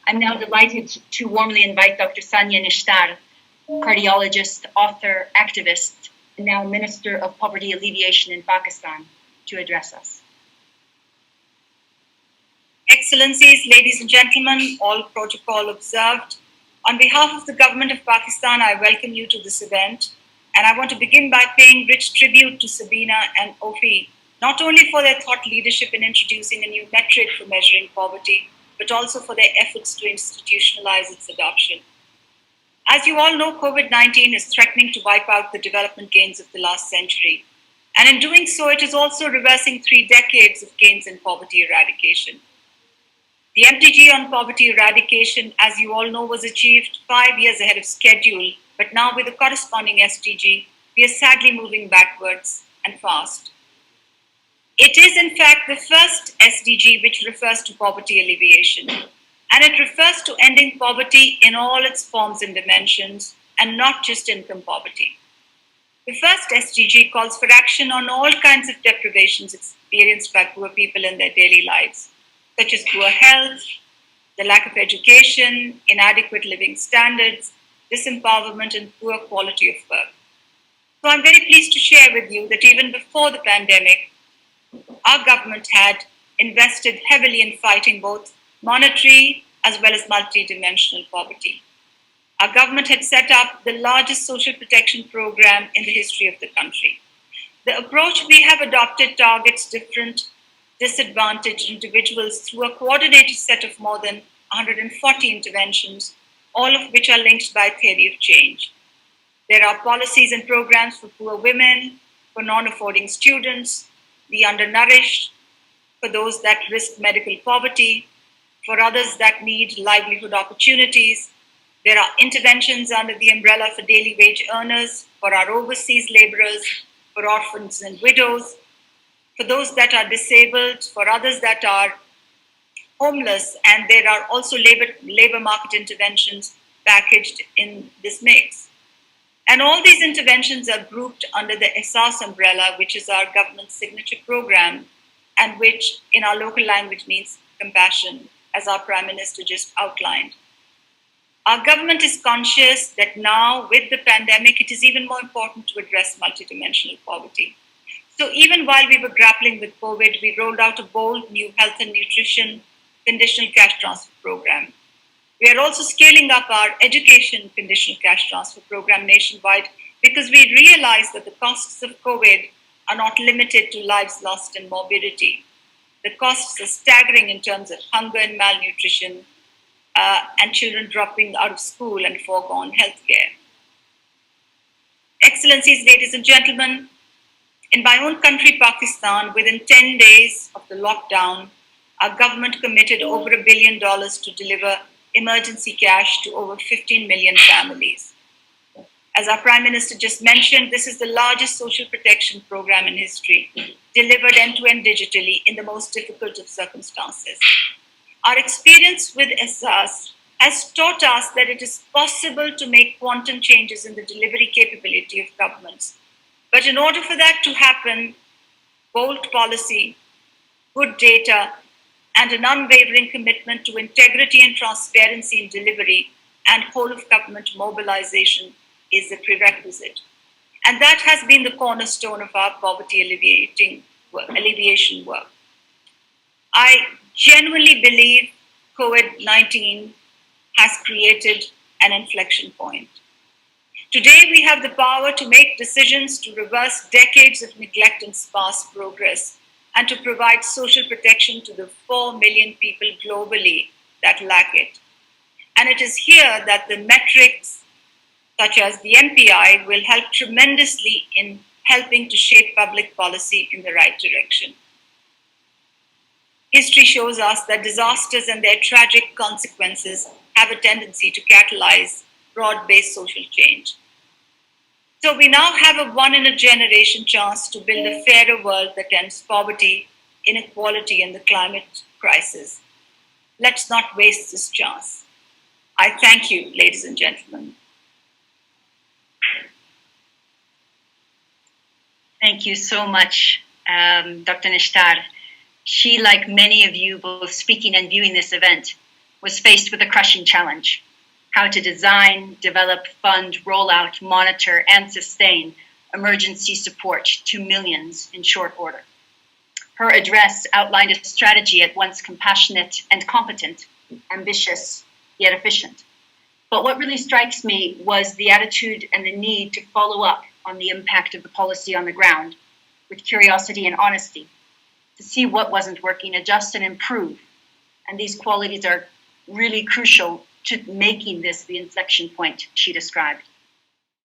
I'm now delighted to warmly invite Dr. Sania Nishtars, cardiologist, author, activist, and now Minister of Poverty Alleviation in Pakistan, to address us. Excellencies, ladies and gentlemen, all protocol observed. On behalf of the government of Pakistan, I welcome you to this event. And I want to begin by paying rich tribute to Sabina and Ofi, not only for their thought leadership in introducing a new metric for measuring poverty, but also for their efforts to institutionalize its adoption. As you all know, COVID-19 is threatening to wipe out the development gains of the last century. And in doing so, it is also reversing 3 decades of gains in poverty eradication. The MTG on poverty eradication, as you all know, was achieved 5 years ahead of schedule, but now with the corresponding SDG, we are sadly moving backwards and fast. It is, in fact, the first SDG which refers to poverty alleviation, and it refers to ending poverty in all its forms and dimensions, and not just income poverty. The first SDG calls for action on all kinds of deprivations experienced by poor people in their daily lives, such as poor health, the lack of education, inadequate living standards, disempowerment, and poor quality of work. So I'm very pleased to share with you that even before the pandemic, our government had invested heavily in fighting both monetary as well as multidimensional poverty. Our government had set up the largest social protection program in the history of the country. The approach we have adopted targets different disadvantaged individuals through a coordinated set of more than 140 interventions, all of which are linked by theory of change. There are policies and programs for poor women, for non-affording students, the undernourished, for those that risk medical poverty, for others that need livelihood opportunities. There are interventions under the umbrella for daily wage earners, for our overseas laborers, for orphans and widows, for those that are disabled, for others that are homeless, and there are also labor market interventions packaged in this mix. And all these interventions are grouped under the ESAS umbrella, which is our government's signature program, and which in our local language means compassion, as our Prime Minister just outlined. Our government is conscious that now, with the pandemic, it is even more important to address multidimensional poverty. So even while we were grappling with COVID, we rolled out a bold new health and nutrition conditional cash transfer program. We are also scaling up our education conditional cash transfer program nationwide because we realize that the costs of COVID are not limited to lives lost and morbidity. The costs are staggering in terms of hunger and malnutrition and children dropping out of school and foregone healthcare. Excellencies, ladies and gentlemen, in my own country, Pakistan, within 10 days of the lockdown, our government committed over $1 billion to deliver emergency cash to over 15 million families. As our Prime Minister just mentioned, this is the largest social protection program in history, delivered end-to-end digitally in the most difficult of circumstances. Our experience with ESAS has taught us that it is possible to make quantum changes in the delivery capability of governments. But in order for that to happen, bold policy, good data, and an unwavering commitment to integrity and transparency in delivery and whole-of-government mobilization is a prerequisite. And that has been the cornerstone of our poverty alleviation work. I genuinely believe COVID-19 has created an inflection point. Today, we have the power to make decisions to reverse decades of neglect and sparse progress, and to provide social protection to the 4 million people globally that lack it. And it is here that the metrics, such as the MPI, will help tremendously in helping to shape public policy in the right direction. History shows us that disasters and their tragic consequences have a tendency to catalyze broad-based social change. So we now have a one-in-a-generation chance to build a fairer world that ends poverty, inequality, and the climate crisis. Let's not waste this chance. I thank you, ladies and gentlemen. Thank you so much, Dr. Nishtars. She, like many of you, both speaking and viewing this event, was faced with a crushing challenge: how to design, develop, fund, roll out, monitor, and sustain emergency support to millions in short order. Her address outlined a strategy at once compassionate and competent, ambitious yet efficient. But what really strikes me was the attitude and the need to follow up on the impact of the policy on the ground with curiosity and honesty, to see what wasn't working, adjust and improve. And these qualities are really crucial to making this the inflection point she described.